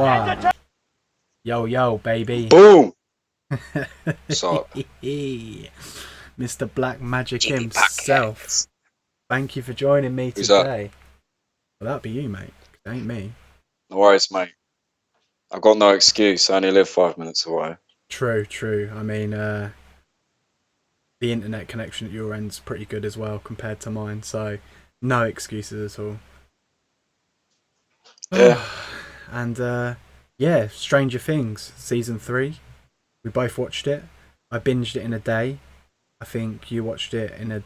One. Yo, yo, baby. Boom! What's up? Mr. Black Magic Jimmy himself. Podcast. Thank you for joining me Who's that? today. Well, that'd be you, mate. It ain't me. No worries, mate. I've got no excuse. I only live 5 minutes away. True, true. I mean, the internet connection at your end's pretty good as well compared to mine, so no excuses at all. Yeah. And, yeah, Stranger Things, Season 3. We both watched it. I binged it in a day. I think you watched it in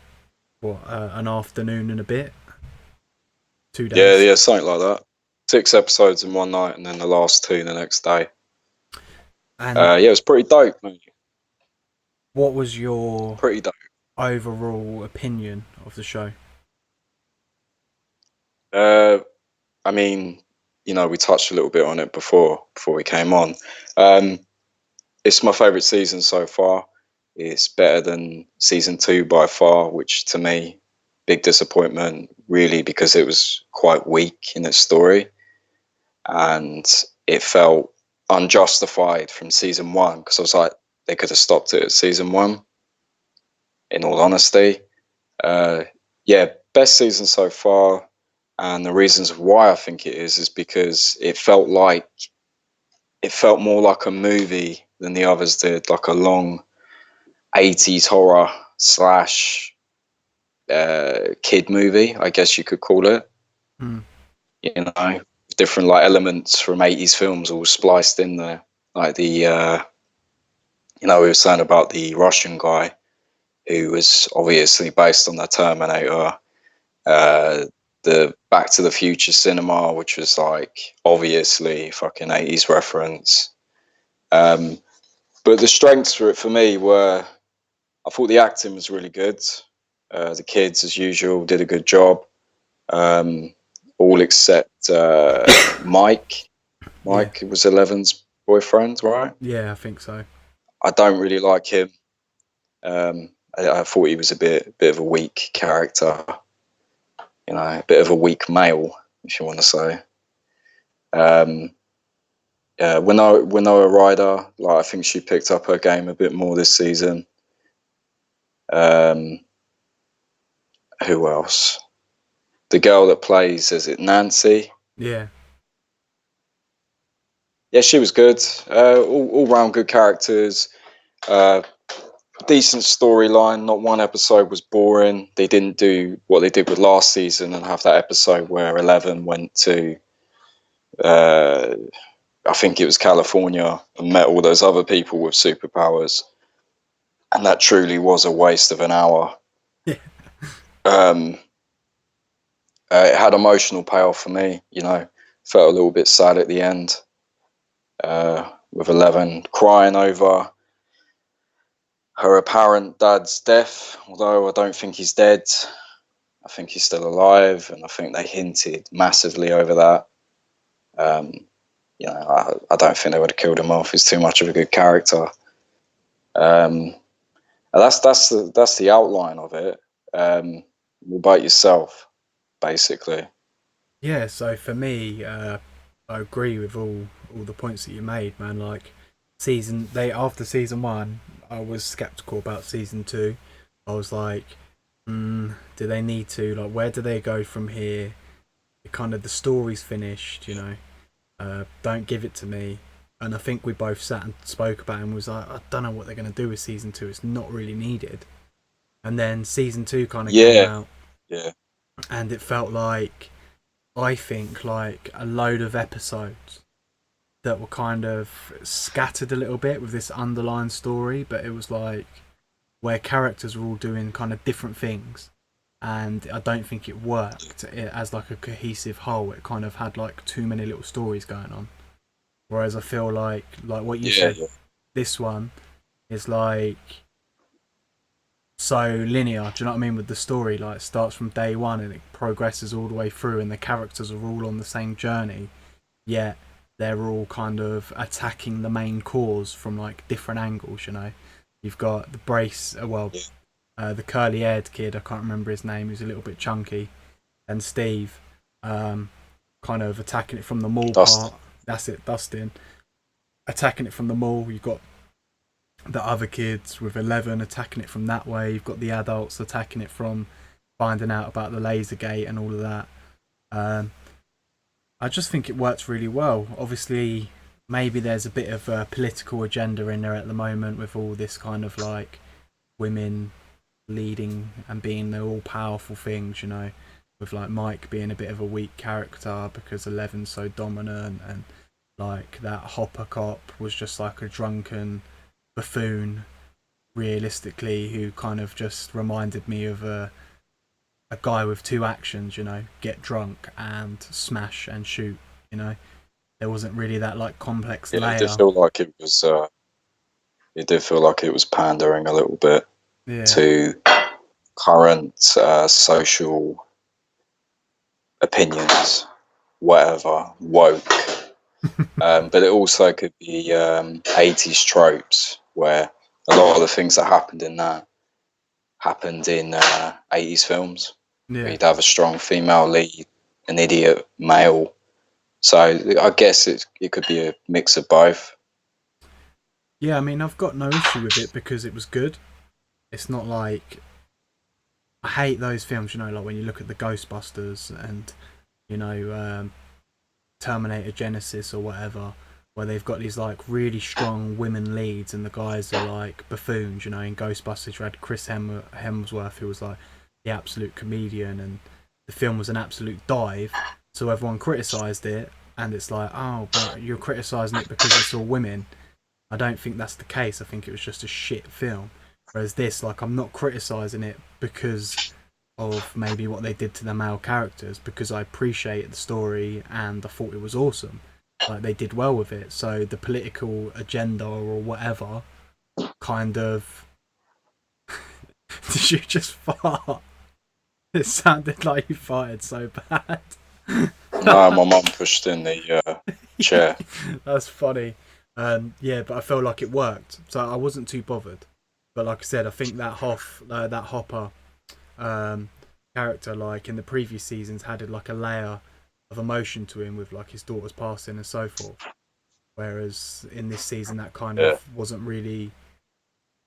an afternoon and a bit. 2 days. Yeah, something like that. 6 episodes in one night and then the last 2 the next day. And Yeah, it was pretty dope, mate. what was your Pretty dope. overall opinion of the show? I mean, we touched a little bit on it before we came on. It's my favourite season so far. It's better than season 2 by far, which to me, big disappointment, really, because it was quite weak in its story. And it felt unjustified from season 1, because I was like, they could have stopped it at season 1, in all honesty. Yeah, best season so far. And the reasons why I think it is because it felt more like a movie than the others did, like a long 80s horror slash kid movie, I guess you could call it. You know, different like elements from 80s films all spliced in there, like the we were saying about the Russian guy who was obviously based on the Terminator, the Back to the Future cinema, which was like obviously fucking 80s reference. But the strengths for it for me were, I thought the acting was really good. The kids, as usual, did a good job. All except Mike. Mike was Eleven's boyfriend, right? Yeah, I think so. I don't really like him. I thought he was a bit of a weak character. A bit of a weak male, if you want to say. Winona Ryder, like I think she picked up her game a bit more this season. Who else? The girl that plays, is it Nancy? Yeah. Yeah, she was good. All round good characters. Decent storyline. Not one episode was boring. They didn't do what they did with last season and have that episode where 11 went to, I think it was California, and met all those other people with superpowers. And that truly was a waste of an hour. Yeah. It had emotional payoff for me, felt a little bit sad at the end, with 11 crying over her apparent dad's death, although I don't think he's dead. I think he's still alive, and I think they hinted massively over that. I don't think they would have killed him off. He's too much of a good character. And that's the outline of it. What about yourself, basically? Yeah, so for me, I agree with all the points that you made, man. Like after season 1, I was skeptical about season 2. I was like, do they need to, like, where do they go from here? Kind of the story's finished, don't give it to me. And I think we both sat and spoke about it and was like, I don't know what they're going to do with season 2. It's not really needed. And then season 2 kind of came out. Yeah. And it felt like, I think, like a load of episodes that were kind of scattered a little bit with this underlying story, but it was like where characters were all doing kind of different things, and I don't think it worked as like a cohesive whole. It kind of had like too many little stories going on, whereas I feel like what you said, this one is like so linear, do you know what I mean, with the story. Like, it starts from day one and it progresses all the way through, and the characters are all on the same journey, yet they're all kind of attacking the main cause from like different angles. You've got the the curly haired kid, I can't remember his name, who's a little bit chunky, and Steve, kind of attacking it from the mall part. That's it, dusting. Attacking it from the mall, you've got the other kids with 11 attacking it from that way. You've got the adults attacking it from finding out about the laser gate and all of that. Um, I just think it works really well. Obviously, maybe there's a bit of a political agenda in there at the moment with all this kind of like women leading and being the all powerful things, you know, with like Mike being a bit of a weak character because Eleven's so dominant, and like that Hopper cop was just like a drunken buffoon, realistically, who kind of just reminded me of a guy with two actions, you know, get drunk and smash and shoot, you know. There wasn't really that like complex Yeah, it did layer. feel like it was. It did feel like it was pandering a little bit Yeah. to current social opinions, whatever, woke. But it also could be 80s tropes where a lot of the things that happened in that happened in 80s films, where Yeah. you'd have a strong female lead, an idiot male. So I guess it could be a mix of both. Yeah, I mean, I've got no issue with it because it was good. It's not like I hate those films, you know, like when you look at the Ghostbusters and you know Terminator Genesis or whatever, where they've got these like really strong women leads and the guys are like buffoons. You know, in Ghostbusters, you had Chris Hemsworth, who was like the absolute comedian, and the film was an absolute dive. So everyone criticised it, and it's like, oh, but you're criticising it because it's all women. I don't think that's the case. I think it was just a shit film. Whereas this, like, I'm not criticising it because of maybe what they did to the male characters, because I appreciate the story and I thought it was awesome. Like, they did well with it. So the political agenda or whatever kind of. Did you just fart? It sounded like you farted so bad. No, my mum pushed in the chair. That's funny. Yeah, but I felt like it worked, so I wasn't too bothered. But like I said, I think that Hopper um, character, like in the previous seasons, had like a layer of emotion to him with like his daughter's passing and so forth. Whereas in this season, that kind Yeah. of wasn't really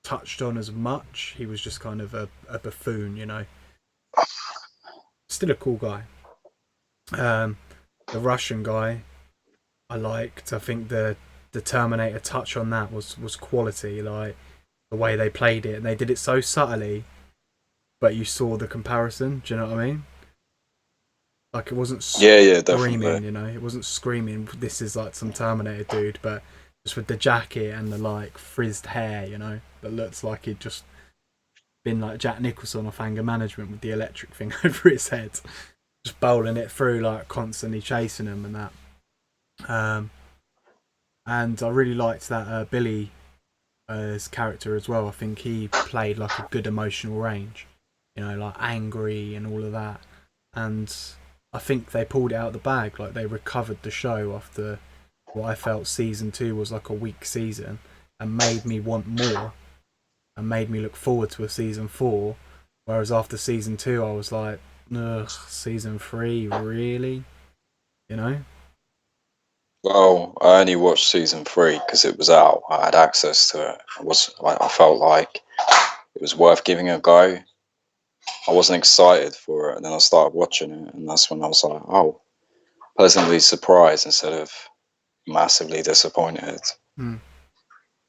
touched on as much. He was just kind of a buffoon, you know. Still a cool guy. Um, the Russian guy, I liked. I think the Terminator touch on that was quality. Like the way they played it, and they did it so subtly, but you saw the comparison. Do you know what I mean? Like it wasn't Yeah, yeah, definitely. screaming, you know, it wasn't screaming. This is like some Terminator dude, but just with the jacket and the like frizzed hair, you know, that looks like he'd just been like Jack Nicholson off Anger Management with the electric thing over his head, just bowling it through, like constantly chasing him and that. Um, and I really liked that Billy his character as well. I think he played like a good emotional range, you know, like angry and all of that. And I think they pulled it out of the bag. Like they recovered the show after what I felt season two was like a weak season, and made me want more and made me look forward to a season four. Whereas after season two, I was like, ugh, season three, really? You know? Well, I only watched season 3 because it was out. I had access to it. I felt like it was worth giving a go. I wasn't excited for it, and then I started watching it, and that's when I was like, oh, pleasantly surprised instead of massively disappointed. Mm.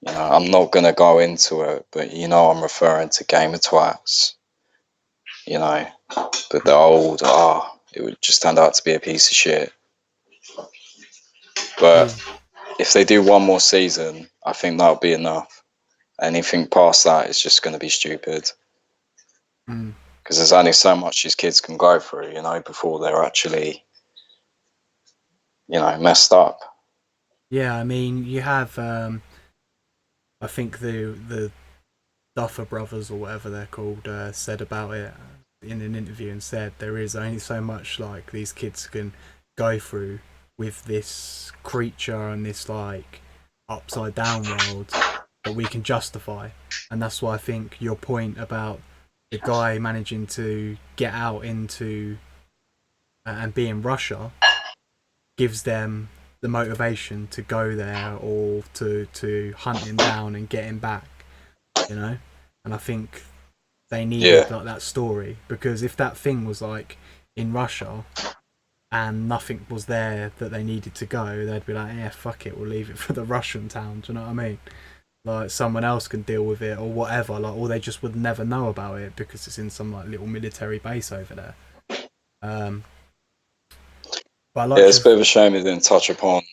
You know, I'm not gonna go into it, but you know, I'm referring to Game of Twats. You know, but the old it would just turned out to be a piece of shit. Yeah. But if they do one more season, I think that'll be enough. Anything past that is just going to be stupid Mm. because there's only so much these kids can go through, you know, before they're actually, you know, messed up. Yeah, I mean, you have, I think the Duffer Brothers or whatever they're called said about it in an interview and said there is only so much like these kids can go through with this creature and this like upside down world that we can justify. And that's why I think your point about the guy managing to get out into and be in Russia gives them the motivation to go there or to hunt him down and get him back, you know. And I think they Yeah. needed like that story, because if that thing was like in Russia and nothing was there that they needed to go, they'd be like, yeah, fuck it, we'll leave it for the Russian town. Do you know what I mean? Like someone else can deal with it or whatever. Like, or they just would never know about it because it's in some like little military base over there. Um, but I Yeah, liked it's your, a bit of a shame it didn't touch upon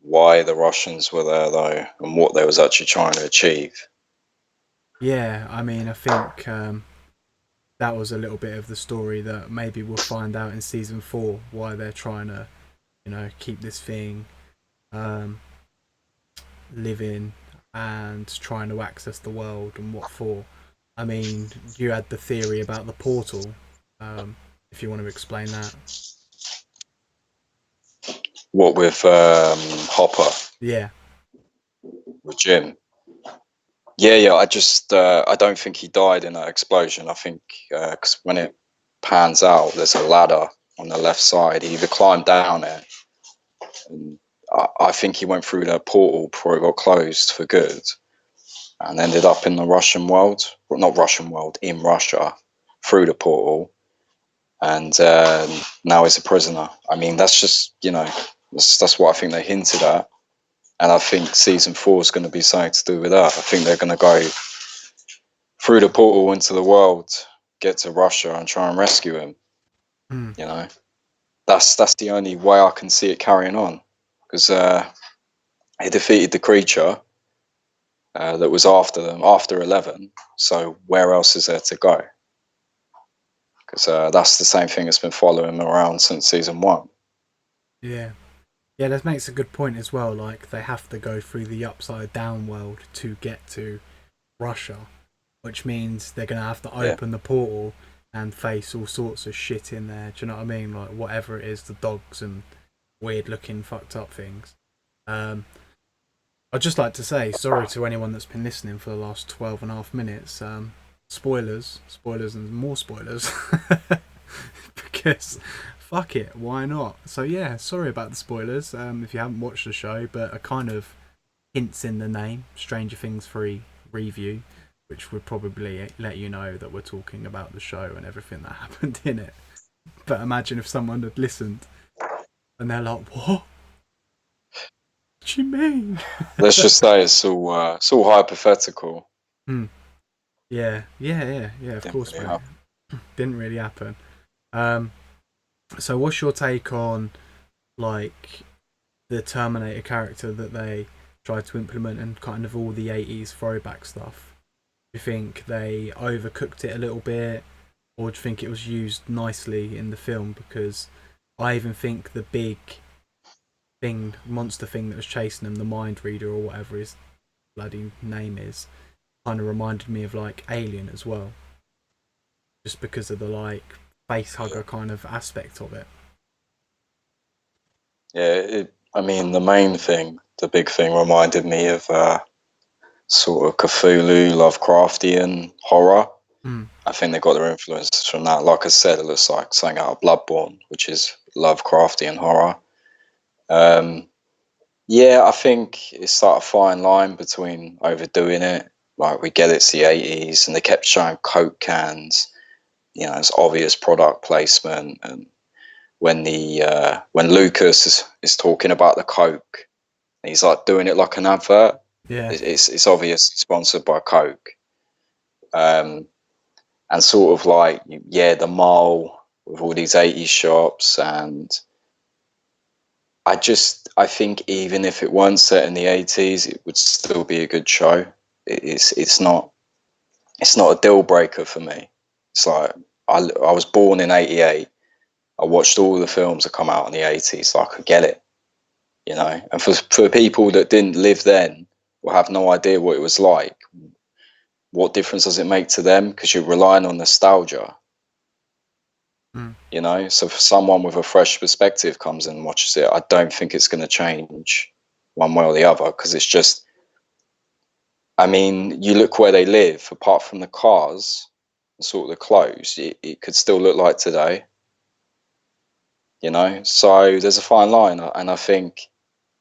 why the Russians were there though, and what they was actually trying to achieve. yeah. I mean, I think that was a little bit of the story that maybe we'll find out in season 4, why they're trying to, keep this thing um, living and trying to access the world and what for. I mean, you had the theory about the portal. If you want to explain that. What with Hopper, Yeah. with Jim. Yeah, yeah. I don't think he died in that explosion. I think because when it pans out, there's a ladder on the left side. He either climbed down it, and I think he went through the portal before it got closed for good, and ended up in the Russian world. Well, not Russian world, in Russia, through the portal, and now he's a prisoner. I mean, that's just that's what I think they hinted at, and I think season 4 is going to be something to do with that. I think they're going to go through the portal into the world, get to Russia, and try and rescue him. Mm. You know, that's the only way I can see it carrying on, because he defeated the creature that was after them after 11. So where else is there to go? Because that's the same thing that's been following him around since season 1. Yeah. Yeah, that makes a good point as well. Like, they have to go through the upside down world to get to Russia, which means they're going to have to Yeah, open the portal and face all sorts of shit in there. Do you know what I mean? Like, whatever it is, the dogs and weird looking, fucked up things. Um, I'd just like to say sorry to anyone that's been listening for the last 12 and a half minutes. Spoilers, and more spoilers. Because fuck it, why not? So yeah, sorry about the spoilers. If you haven't watched the show, but a kind of hints in the name, Stranger Things 3 review, which would probably let you know that we're talking about the show and everything that happened in it. But imagine if someone had listened and they're like, "What? What do you mean?" let's just say it's all hypothetical. Hmm. Yeah, yeah, yeah, yeah. Of Didn't course, really mate. happen. Didn't really happen. Um, so what's your take on like the Terminator character that they tried to implement and kind of all the 80s throwback stuff? Do you think they overcooked it a little bit, or do you think it was used nicely in the film? Because I even think the big monster thing that was chasing him, the mind reader or whatever his bloody name is, kind of reminded me of like Alien as well, just because of the like face Yeah, hugger kind of aspect of it. yeah. I mean, the big thing, reminded me of sort of Cthulhu, Lovecraftian horror. Mm. I think they got their influences from that. Like I said, it looks like something out of Bloodborne, which is Lovecraftian horror. Um, yeah, I think it's like a fine line between overdoing it. Like, we get it's the 80s, and they kept showing Coke cans. It's obvious product placement. And when Lucas is talking about the Coke, he's like doing it like an advert. Yeah, It's obviously sponsored by Coke. Um, and sort of like, yeah, the mall with all these 80s shops. And I think even if it weren't set in the 80s, it would still be a good show. It's not a deal breaker for me. It's like, I was born in 88. I watched all the films that come out in the 80s, so I could get it. And for people that didn't live then or have no idea what it was like, what difference does it make to them? Because you're relying on nostalgia. mm. So for someone with a fresh perspective comes and watches it, I don't think it's going to change one way or the other, because it's just, I mean, you look where they live, apart from the cars and sort of the clothes, it could still look like today. So there's a fine line, and I think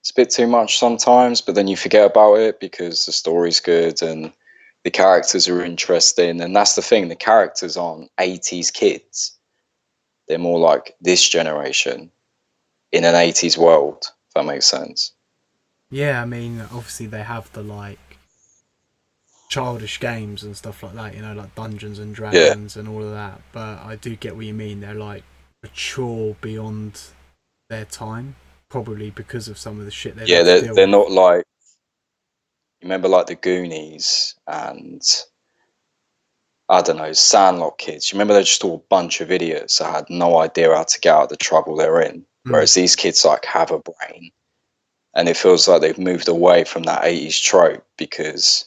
It's a bit too much sometimes, but then you forget about it because the story's good and the characters are interesting. And that's the thing, the characters aren't 80s kids. They're more like this generation in an 80s world, if that makes sense. Yeah, I mean, obviously they have the like childish games and stuff like that, you know, like Dungeons and Yeah. Dragons and all of that. But I do get what you mean. They're like mature beyond their time, probably because of some of the shit they've Yeah, had to they're, deal they're with. not like, you remember like the Goonies and I don't know, Sandlot kids. You remember they're just all a bunch of idiots that had no idea how to get out of the trouble they're in. Mm, Whereas these kids like have a brain, and it feels like they've moved away from that 80s trope because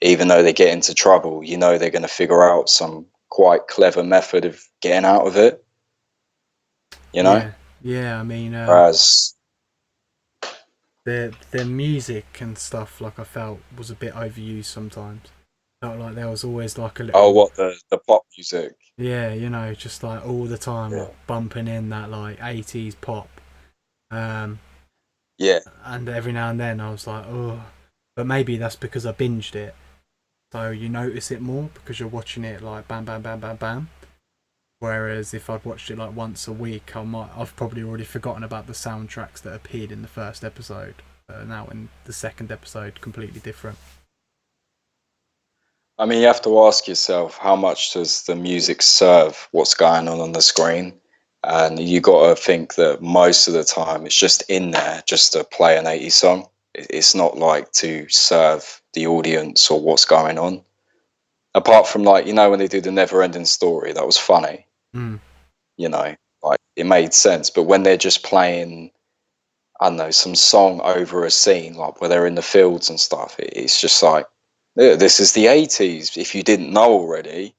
even though they get into trouble, you know they're going to figure out some quite clever method of getting out of it, you know? yeah, yeah. I mean, Whereas, their music and stuff, like I felt, was a bit overused sometimes. Felt like there was always like a oh, little, what, the pop music? yeah, you know, just like all the time, like Yeah. bumping in that like 80s pop. Um, Yeah. and every now and then I was like, oh, but maybe that's because I binged it. So you notice it more because you're watching it like bam, bam, bam, bam, bam. Whereas if I'd watched it like once a week, I've probably already forgotten about the soundtracks that appeared in the first episode. Now in the second episode, completely different. I mean, you have to ask yourself how much does the music serve what's going on the screen? And you got to think that most of the time it's just in there just to play an 80s song. It's not like to serve the audience or what's going on. Apart from like, you know, when they do the never ending story, that was funny, Mm, you know, like it made sense. But when they're just playing, I don't know, some song over a scene, like where they're in the fields and stuff, it's just like, yeah, this is the 80s. If you didn't know already,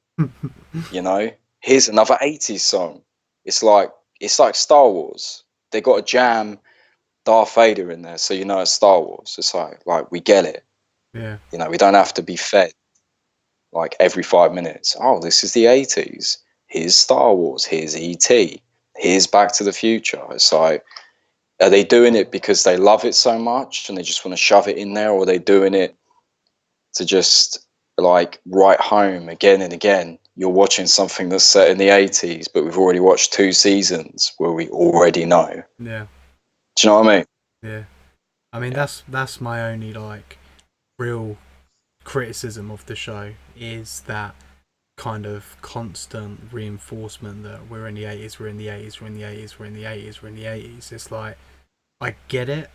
you know, here's another 80s song. It's like it's like Star Wars. They got a jam Darth Vader in there, so you know it's Star Wars. It's like we get it. yeah, You know, we don't have to be fed like every 5 minutes. Oh, this is the 80s. Here's Star Wars. Here's ET. Here's Back to the Future. It's like, are they doing it because they love it so much and they just want to shove it in there, or are they doing it to just like write home again and again? You're watching something that's set in the 80s, but we've already watched 2 seasons where we already know. yeah, Do you know what I mean? yeah. I mean, Yeah. that's my only like real criticism of the show is that kind of constant reinforcement that we're in the 80s, we're in the 80s, we're in the 80s, we're in the 80s, we're in the 80s. It's like I get it,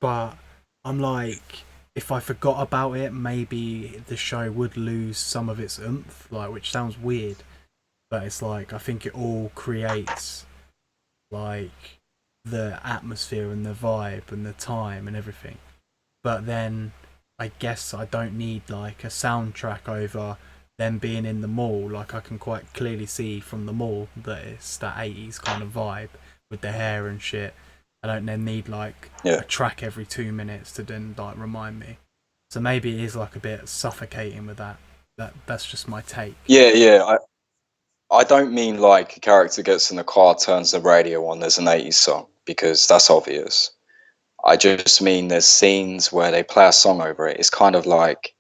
but I'm like, if I forgot about it, maybe the show would lose some of its oomph, like, which sounds weird, but it's like I think it all creates like the atmosphere and the vibe and the time and everything. But then I guess I don't need like a soundtrack over them being in the mall. Like I can quite clearly see from the mall that it's that 80s kind of vibe with the hair and shit. I don't then need like Yeah. a track every 2 minutes to then like remind me. So maybe it is like a bit suffocating with that. That's just my take. Yeah, yeah. I don't mean like a character gets in the car, turns the radio on, there's an 80s song, because that's obvious. I just mean there's scenes where they play a song over it. It's kind of like,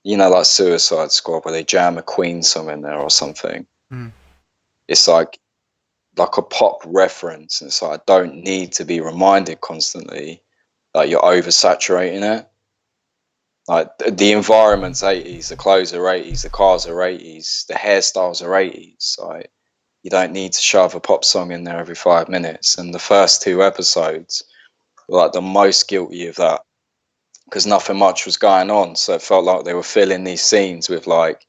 you know, like Suicide Squad, where they jam a Queen song in there or something. Mm, It's like a pop reference. And it's like I don't need to be reminded constantly that you're oversaturating it. Like the environment's 80s, the clothes are 80s, the cars are 80s, the hairstyles are 80s. Like you don't need to shove a pop song in there every 5 minutes. And the first 2 episodes were like the most guilty of that because nothing much was going on. So it felt like they were filling these scenes with like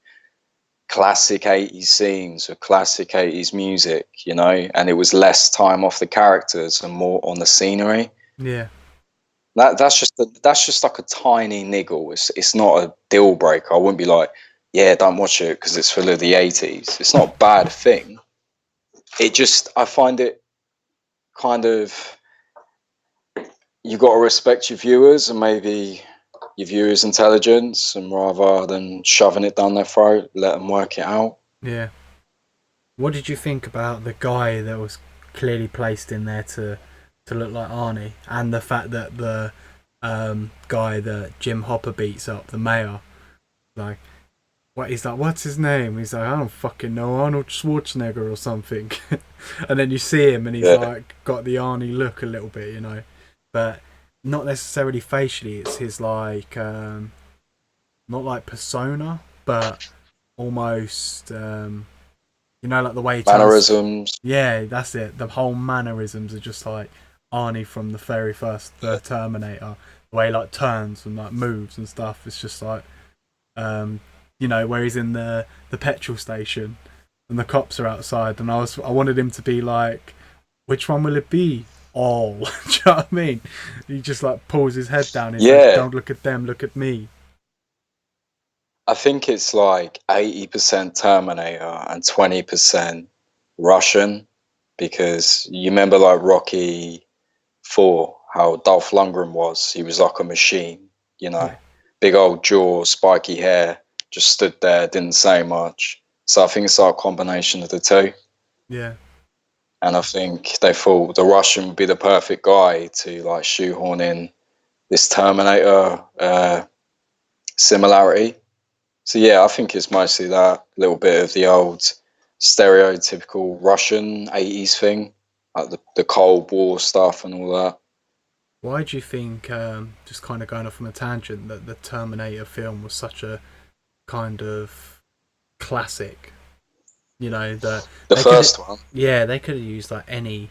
classic 80s scenes with classic 80s music, you know, and it was less time off the characters and more on the scenery. yeah, That's just like a tiny niggle. It's not a deal breaker. I wouldn't be like, yeah, don't watch it because it's full of the 80s. It's not a bad thing. It just I find it kind of, you got to respect your viewers and maybe your viewers' intelligence, and rather than shoving it down their throat, let them work it out. yeah. What did you think about the guy that was clearly placed in there to to look like Arnie, and the fact that the guy that Jim Hopper beats up, the mayor, like what he's like, what's his name? He's like, I don't fucking know, Arnold Schwarzenegger or something. And then you see him, and he's Yeah, like got the Arnie look a little bit, you know, but not necessarily facially. It's his like not like persona, but almost you know, like the way he turns. mannerisms. Yeah, that's it. The whole mannerisms are just like Arnie from the very first the Terminator. The way he like turns and like moves and stuff. It's just like um, you know, where he's in the petrol station and the cops are outside, and I wanted him to be like, which one will it be? All. Do you know what I mean? He just like pulls his head down and says, Yeah, "Don't look at them, look at me." I think it's like 80% Terminator and 20% Russian, because you remember like Rocky 4, how Dolph Lundgren was. He was like a machine, you know, Yeah, big old jaw, spiky hair, just stood there, didn't say much. So I think it's like a combination of the two. yeah. And I think they thought the Russian would be the perfect guy to like shoehorn in this Terminator similarity. So yeah, I think it's mostly that little bit of the old stereotypical Russian 80s thing, like the Cold War stuff and all that. Why do you think, just kind of going off on a tangent, that the Terminator film was such a kind of classic? You know that The they could, first one, yeah, they could have used like any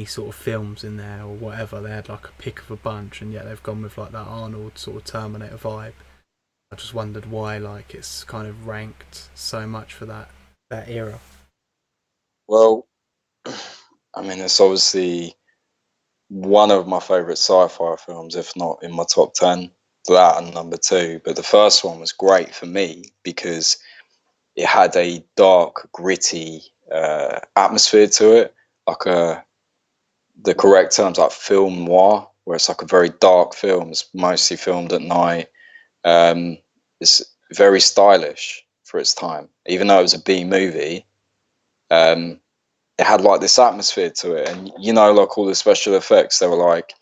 sort of films in there or whatever. They had like a pick of a bunch, and yet they've gone with like that Arnold sort of Terminator vibe. I just wondered why like it's kind of ranked so much for that era. well, I mean, it's obviously one of my favorite sci-fi films, if not in my top 10. That and number two. But the first one was great for me because it had a dark, gritty atmosphere to it, like the correct terms like film noir, where it's like a very dark film. It's mostly filmed at night. Um, it's very stylish for its time, even though it was a B movie. Um, it had like this atmosphere to it, and you know, like all the special effects, they were like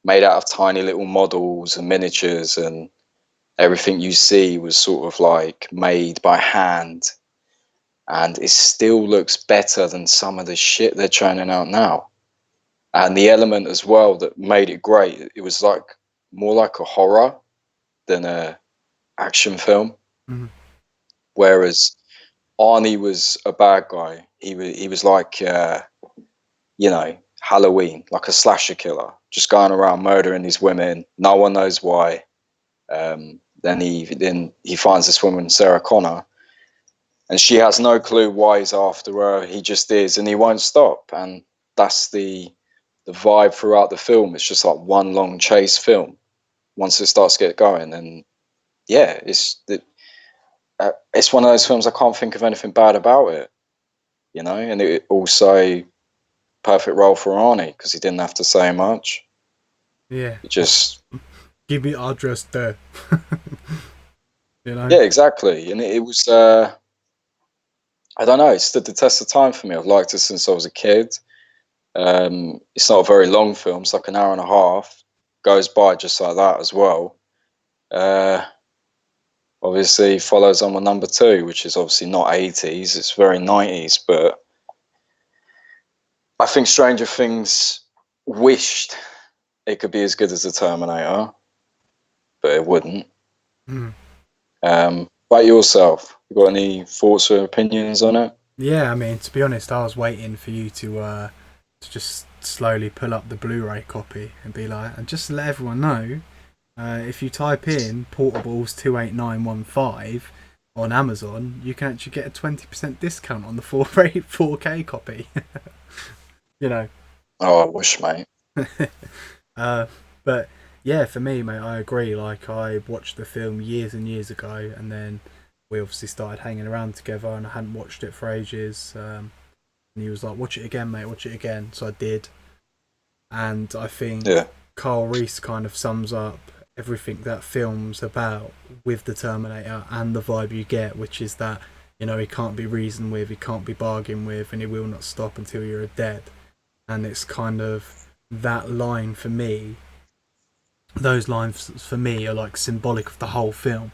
made out of tiny little models and miniatures, and everything you see was sort of like made by hand, and it still looks better than some of the shit they're churning out now. And the element as well that made it great, it was like more like a horror than a action film. Mm. Whereas Arnie was a bad guy. He was like you know, Halloween, like a slasher killer, just going around murdering these women. No one knows why. Then he finds this woman, Sarah Connor, and she has no clue why he's after her. He just is, and he won't stop. And that's the vibe throughout the film. It's just like one long chase film. Once it starts to get going, and yeah, it's one of those films I can't think of anything bad about it. You know, and it also perfect role for Arnie because he didn't have to say much. Yeah, He just give me address there. You know. yeah, exactly. And it was I don't know, it stood the test of time for me. I've liked it since I was a kid. It's not a very long film; it's like an hour and a half. Goes by just like that as well. Uh, Obviously, follows on with number two, which is obviously not 80s; it's very 90s. But I think Stranger Things wished it could be as good as the Terminator, but it wouldn't. Mm. About yourself, you got any thoughts or opinions on it? Yeah, I mean, to be honest, I was waiting for you to just slowly pull up the Blu-ray copy and be like, and just let everyone know, if you type in porterballs 28915 on Amazon, you can actually get a 20% discount on the 4K copy. You know. Oh, I wish, mate. uh, but yeah, for me, mate, I agree. Like, I watched the film years and years ago, and then we obviously started hanging around together, and I hadn't watched it for ages. And he was like, "Watch it again, mate. Watch it again." So I did, and I think Yeah, Carl Reese kind of sums up everything that film's about with the Terminator and the vibe you get, which is that, you know, he can't be reasoned with, he can't be bargained with, and he will not stop until you're dead. And it's kind of that line for me, those lines for me are like symbolic of the whole film,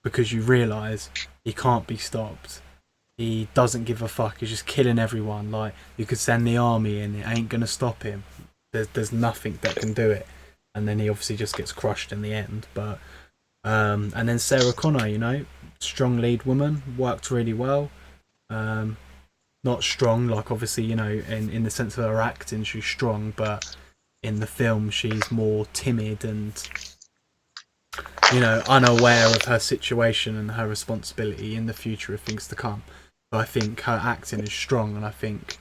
because you realise he can't be stopped. He doesn't give a fuck. He's just killing everyone. Like, you could send the army in, it ain't gonna stop him. There's nothing that can do it. And then he obviously just gets crushed in the end. But and then Sarah Connor, strong lead woman, worked really well. Um, Not strong, like obviously, in the sense of her acting, she's strong, but in the film, she's more timid and, unaware of her situation and her responsibility in the future of things to come. But I think her acting is strong, and I think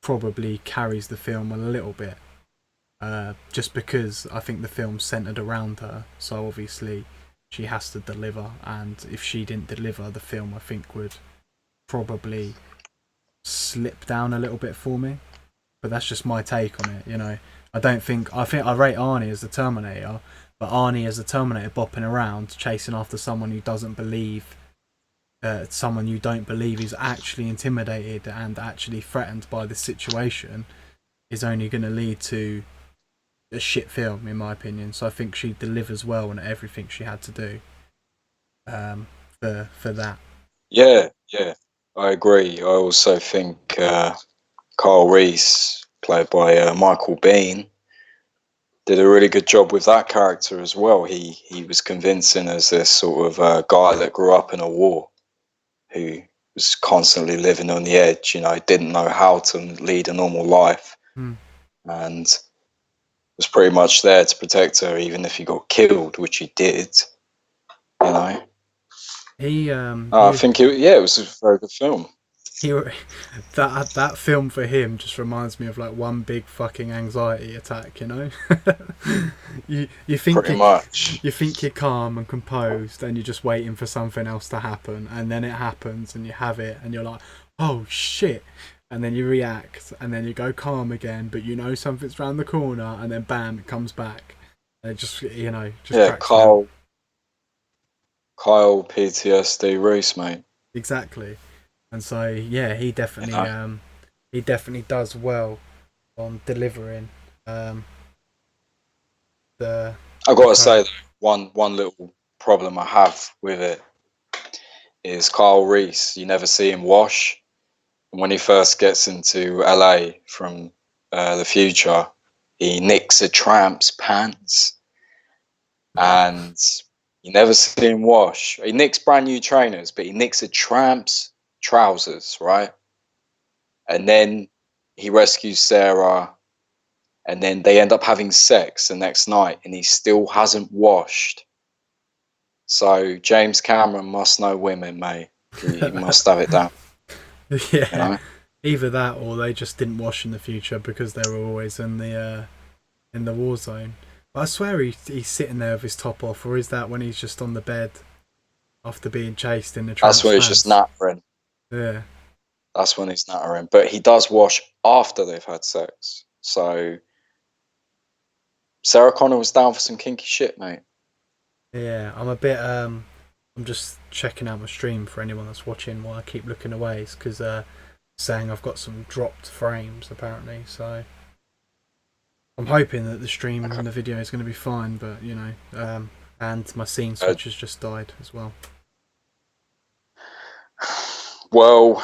probably carries the film a little bit. Just because I think the film's centered around her, so obviously she has to deliver, and if she didn't deliver, the film I think would probably slip down a little bit for me. But that's just my take on it. I think I rate Arnie as the Terminator, but Arnie as the Terminator bopping around chasing after someone who doesn't believe, someone you don't believe is actually intimidated and actually threatened by this situation, is only going to lead to a shit film, in my opinion. So I think she delivers well on everything she had to do, for that. Yeah, yeah, I agree. I also think Carl Reese, played by Michael Bean, did a really good job with that character as well. He was convincing as this sort of guy that grew up in a war, who was constantly living on the edge. Didn't know how to lead a normal life, Hmm. and was pretty much there to protect her, even if he got killed, which he did. You know, He I think it was a very good film. he that film for him just reminds me of like one big fucking anxiety attack. You think Pretty much. you think you're calm and composed, and you're just waiting for something else to happen, and then it happens, and you have it, and you're like, oh shit. And then you react, and then you go calm again, but something's round the corner, and then bam, it comes back. And it just Yeah, cracks me up. Kyle PTSD Reese, mate. Exactly. And so yeah, You know, he definitely does well on delivering um, the I the gotta say character. though, one little problem I have with it is Kyle Reese. You never see him wash. And when he first gets into LA from the future, he nicks a tramp's pants, and you never see him wash. He nicks brand new trainers, but he nicks a tramp's trousers, right? And then he rescues Sarah, and then they end up having sex the next night, and he still hasn't washed. So James Cameron must know women, mate. He must have it down, you Yeah, know. either that or they just didn't wash in the future because they were always in the war zone. But I swear he's sitting there with his top off, or is that when he's just on the bed after being chased in the That's tramp's when it's just pants? nattering. Yeah, That's when he's nattering. But he does wash after they've had sex. So Sarah Connor was down for some kinky shit, mate. yeah. I'm a bit I'm just checking out my stream for anyone that's watching while I keep looking away, because saying I've got some dropped frames apparently. So I'm hoping that the stream Okay. and the video is going to be fine, but and my scene Uh, switch has just died as well. well,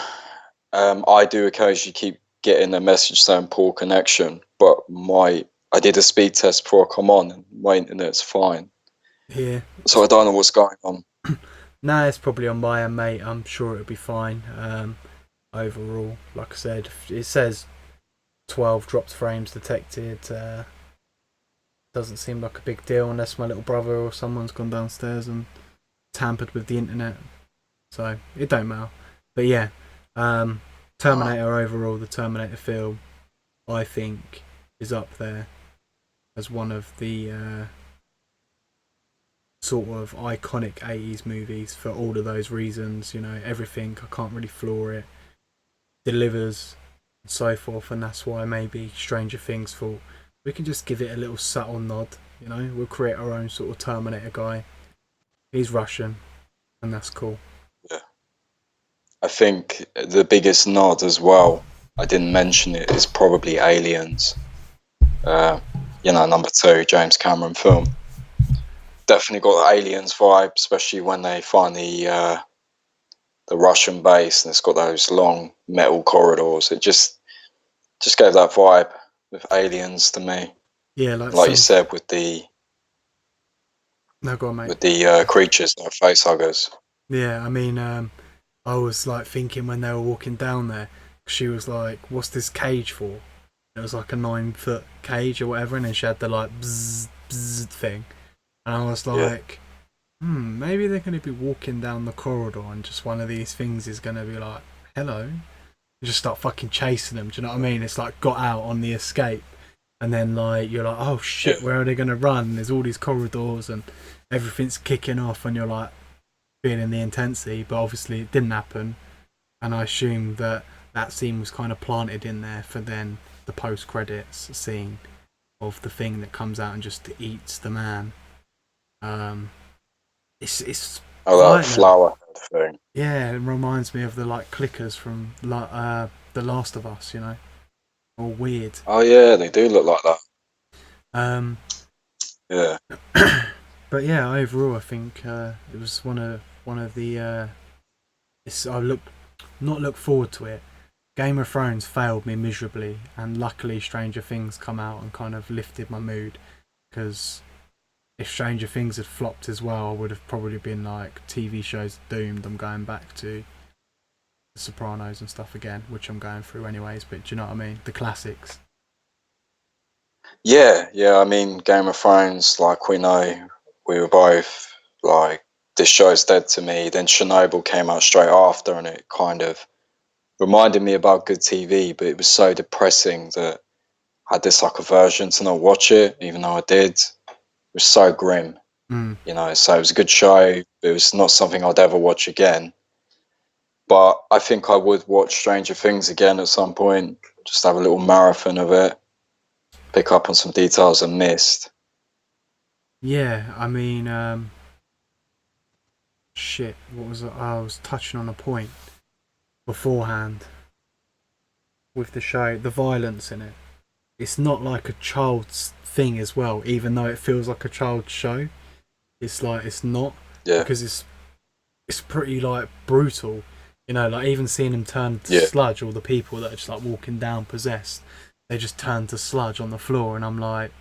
I do occasionally keep getting a message saying poor connection, but I did a speed test before I come on, and my internet's fine. Here, So I don't know what's going on. nah, it's probably on my end, mate. I'm sure it'll be fine. Overall, like I said, it says 12 dropped frames detected. Doesn't seem like a big deal unless my little brother or someone's gone downstairs and tampered with the internet. So it don't matter. But yeah, um, Terminator overall, the Terminator film, I think, is up there as one of the sort of iconic 80s movies for all of those reasons. Everything, I can't really flaw it, delivers, and so forth. And that's why maybe Stranger Things thought we can just give it a little subtle nod. We'll create our own sort of Terminator guy. He's Russian, and that's cool. Yeah. I think the biggest nod as well, I didn't mention it, is probably Aliens. Uh, number two, James Cameron film. Definitely got the Aliens vibe, especially when they find the Russian base and it's got those long metal corridors. It just gave that vibe with Aliens to me. Yeah, like Like you some. said, with the No, go on, mate. creatures like face huggers. Yeah, I mean, I was like thinking when they were walking down there, she was like, "What's this cage for?" It was like a 9 foot cage or whatever, and then she had the like bzz bzz thing, and I was Yeah, like, maybe they're going to be walking down the corridor, and just one of these things is going to be like, "Hello," and just start fucking chasing them. Do you know what I mean? It's like got out on the escape, and then like you're like, "Oh yeah, shit, where are they going to run?" And there's all these corridors, and everything's kicking off, and you're like feeling the intensity, but obviously it didn't happen, and I assume that that scene was kind of planted in there for then the post credits scene of the thing that comes out and just eats the man. Um, it's oh, that quite flower thing. yeah, it reminds me of the like clickers from the Last of Us, you know, all weird. Oh yeah, they do look like that. Um, Yeah, but yeah, overall, I think it was one of the. I look forward to it. Game of Thrones failed me miserably, and luckily Stranger Things come out and kind of lifted my mood. Because if Stranger Things had flopped as well, I would have probably been like, TV shows doomed. I'm going back to The Sopranos and stuff again, which I'm going through anyways. But do you know what I mean? The classics. yeah. I mean, Game of Thrones. Like we know, we were both like, this show's dead to me. Then Chernobyl came out straight after, and it kind of reminded me about good TV, but it was so depressing that I had this like aversion to not watch it, even though I did. It was so grim, Mm. So it was a good show, but it was not something I'd ever watch again. But I think I would watch Stranger Things again at some point, just have a little marathon of it, pick up on some details I missed. Yeah, I mean, shit. What was it? I was touching on a point beforehand with the show, the violence in it. It's not like a child's thing as well, even though it feels like a child's show. It's like it's not, Yeah, because it's pretty like brutal. You know, like even seeing him turn to yeah, sludge, all the people that are just like walking down possessed, they just turn to sludge on the floor, and I'm like,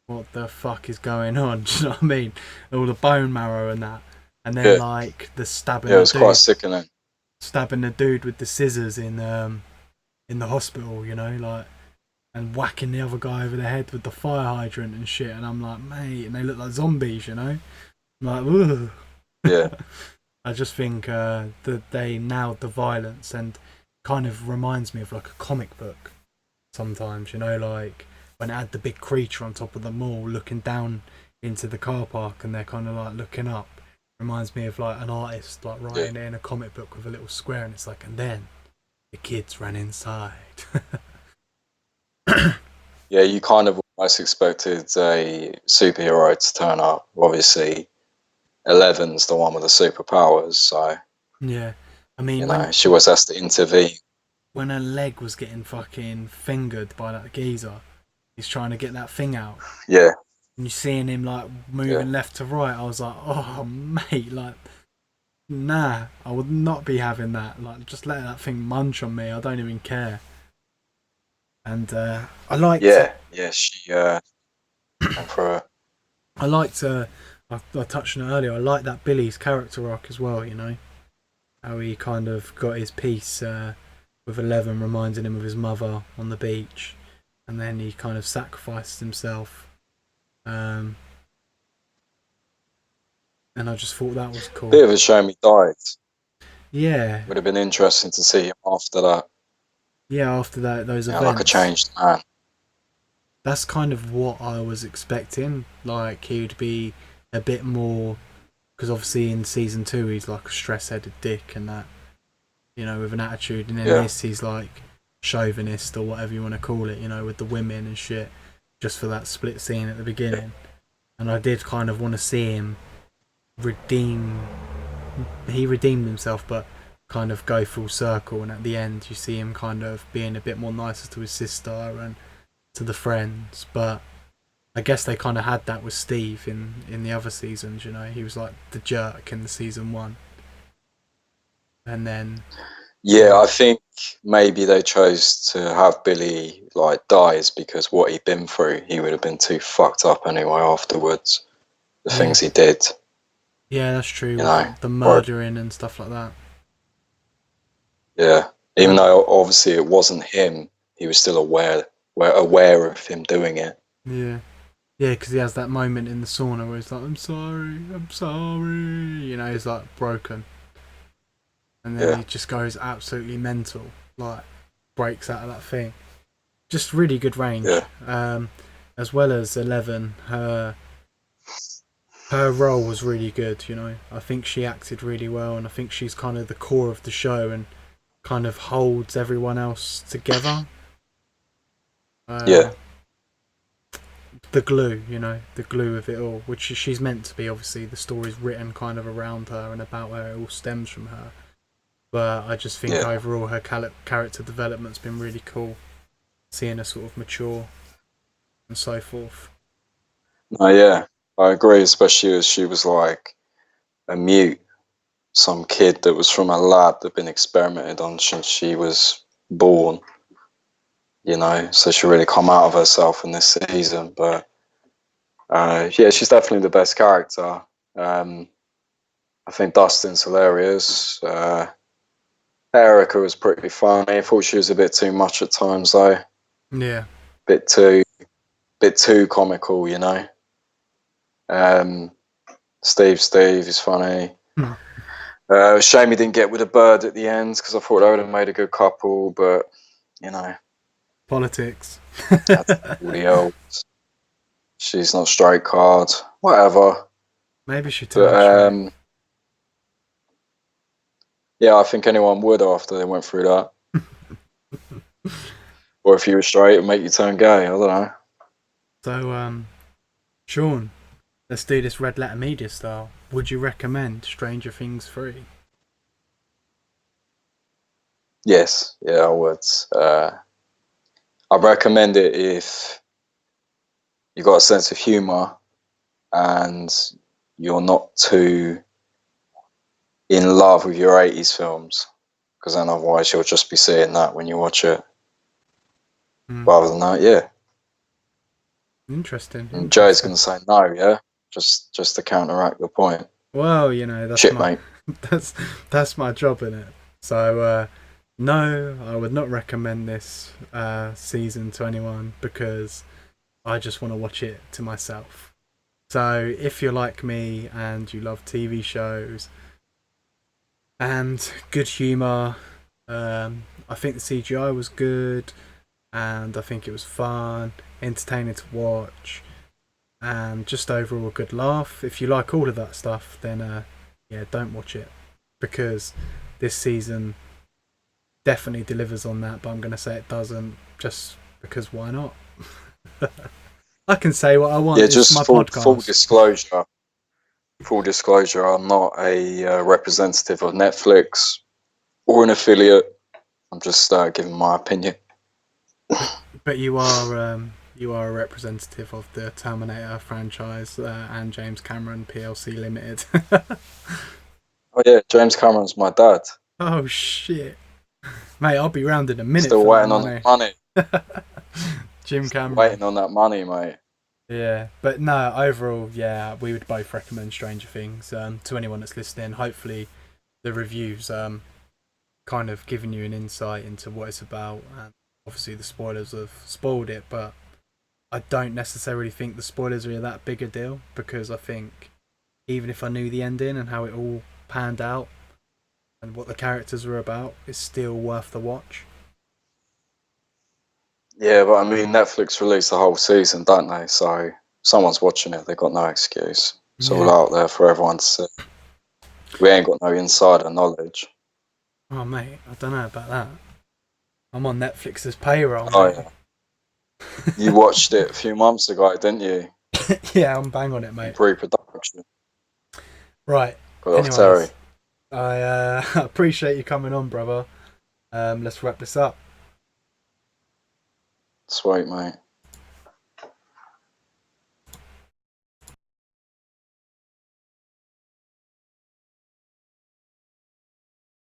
what the fuck is going on? Do you know what I mean? All the bone marrow and that, and then yeah, like the yeah. It was quite sickening. stabbing the dude with the scissors in the hospital. You know, like, and whacking the other guy over the head with the fire hydrant and shit. And I'm like, mate, and they look like zombies. You know, I'm like, ugh. Yeah, I just think that they nailed the violence, and kind of reminds me of like a comic book sometimes, you know, like when it had the big creature on top of the mall looking down into the car park and they're kind of like looking up. Reminds me of like an artist like yeah, writing it in a comic book with a little square, and it's like, and then the kids ran inside. yeah. You kind of almost expected a superhero to turn up. Obviously, Eleven's the one with the superpowers, so Yeah, I mean she always has to intervene. when her leg was getting fucking fingered by that geezer, he's trying to get that thing out, Yeah, and you're seeing him like yeah, moving left to right. I was like, oh mate, like, nah, I would not be having that. Like, just let that thing munch on me. I don't even care. And I liked, yeah. She went for it. I liked. I touched on it earlier. I liked that Billy's character arc as well. You know how he kind of got his piece with Eleven, reminding him of his mother on the beach, and then he kind of sacrificed himself. Um, and I just thought that was cool. Bit of a shame he died. Yeah, Would have been interesting to see him after that. yeah. After that, those Like a events, changed man. that's kind of what I was expecting. Like he'd be a bit more, because obviously in season two he's like a stress-headed dick and that, you know, with an attitude. And in Yeah, this he's like chauvinist or whatever you want to call it, you know, with the women and shit, just for that split scene at the beginning. And I did kind of want to see him redeem. He redeemed himself, but kind of go full circle. And at the end, you see him kind of being a bit more nicer to his sister, and to the friends, but I guess they kind of had that with Steve in the other seasons. You know, he was like the jerk in the season one, and then Yeah, yeah, I think maybe they chose to have Billy like dies because what he'd been through, he would have been too fucked up anyway afterwards. The yeah, things he did, yeah, that's true you know. with the Or murdering and stuff like that. yeah, even But though obviously it wasn't him, he was still aware of him doing it. yeah, yeah, because he has that moment in the sauna where he's like, I'm sorry," you know, he's like broken, and then Yeah, he just goes absolutely mental, like breaks out of that thing. Just really good range. yeah, As well as 11, her role was really good. You know, I think she acted really well, and I think she's kind of the core of the show and kind of holds everyone else together. yeah, Um, the glue, you know, the glue of it all, which she's meant to be. Obviously, the story's written kind of around her and about her. It all stems from her. But I just think yeah. overall her character development's been really cool. Seeing her sort of mature and so forth. No, yeah, I agree. Especially as she was like a mute, some kid that was from a lab that'd been experimented on since she was born. You know, so she really come out of herself in this season. But yeah, she's definitely the best character. Um, I think Dustin's hilarious. Erica was pretty funny. I thought she was a bit too much at times, though. Yeah. Bit too, bit too comical, you know. Um, Steve is funny. Shame he didn't get with a bird at the end because I thought they would have made a good couple, but you know, Politics. that's all the else. She's not straight card, whatever. Maybe she But turned straight. yeah, I think anyone would after they went through that. Or if you were straight, it'd make you turn gay. I don't know. So, Sean, let's do this red letter media style. Would you recommend Stranger Things 3? Yes, yeah, I would. I'd recommend it if you got a sense of humour and you're not too in love with your 80s films, because then otherwise you'll just be seeing that when you watch it. Hmm. Rather than that, yeah. Interesting, And Joe's interesting. going to say no, yeah? Just to counteract the point. Well, you know, Shit, mate. that's that's my job in it. So, no, I would not recommend this season to anyone because I just want to watch it to myself. So, if you're like me and you love TV shows and good humour, I think the CGI was good, and I think it was fun, entertaining to watch, and just overall a good laugh. If you like all of that stuff, then yeah, don't watch it because this season definitely delivers on that. But I'm going to say it doesn't, just because why not? I can say what I want. Yeah, It's my just full podcast. disclosure. Full disclosure, I'm not a representative of Netflix or an affiliate. I'm just giving my opinion. But you are a representative of the Terminator franchise and James Cameron PLC Limited. Oh yeah, James Cameron's my dad. Oh shit, mate! I'll be round in a minute Still for that waiting on that money. money. Jim Still Cameron. waiting on that money, mate. Yeah, but no. Overall, yeah, we would both recommend Stranger Things to anyone that's listening. Hopefully, the reviews kind of giving you an insight into what it's about, and obviously the spoilers have spoiled it, but I don't necessarily think the spoilers are that big a deal because I think even if I knew the ending and how it all panned out and what the characters were about, it's still worth the watch. Yeah, but I mean, Netflix released the whole season, don't they? So someone's watching it. They've got no excuse. It's all Yeah. out there for everyone to see. We ain't got no insider knowledge. Oh mate, I don't know about that. I'm on Netflix's payroll, Oh mate. yeah, you watched it a few months ago, didn't you? Yeah, I'm bang on it, In mate. pre-production. Right. Got off Terry. Anyways, I appreciate you coming on, brother. Let's wrap this up. Sweet, mate.